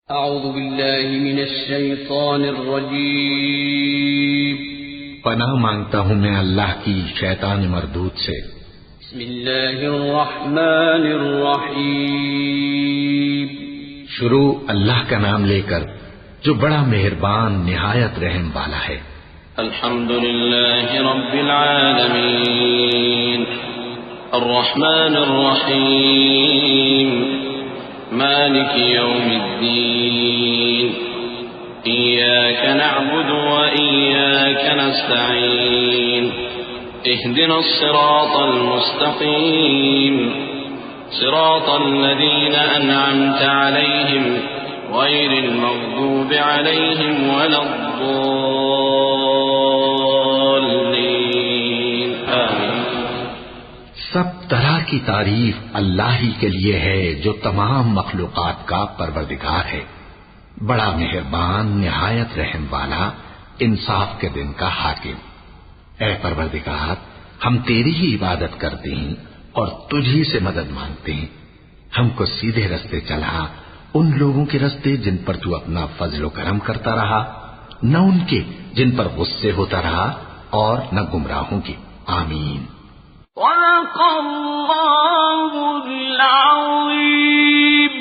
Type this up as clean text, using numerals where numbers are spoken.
اعوذ باللہ من الشیطان الرجیم پناہ مانگتا ہوں میں اللہ کی شیطان مردود سے۔ بسم اللہ الرحمن الرحیم شروع اللہ کا نام لے کر جو بڑا مہربان نہایت رحم والا ہے۔ الحمد للہ رب العالمین الرحمن الرحیم مالک یوم الدین إياك نعبد وإياك نستعين اهدنا الصراط المستقيم صراط الذين أنعمت عليهم غير المغضوب عليهم ولا الضالين آمين۔ سب طرح کی تعریف اللہ ہی کے لیے ہے جو تمام مخلوقات کا پروردگار ہے، بڑا مہربان نہایت رحم والا، انصاف کے دن کا حاکم۔ اے پروردگار، ہم تیری ہی عبادت کرتے ہیں اور تجھی سے مدد مانگتے ہیں۔ ہم کو سیدھے رستے چلا، ان لوگوں کے رستے جن پر تو اپنا فضل و کرم کرتا رہا، نہ ان کے جن پر غصے ہوتا رہا، اور نہ گمراہوں کے۔ آمین۔ صدق اللہ العظیم۔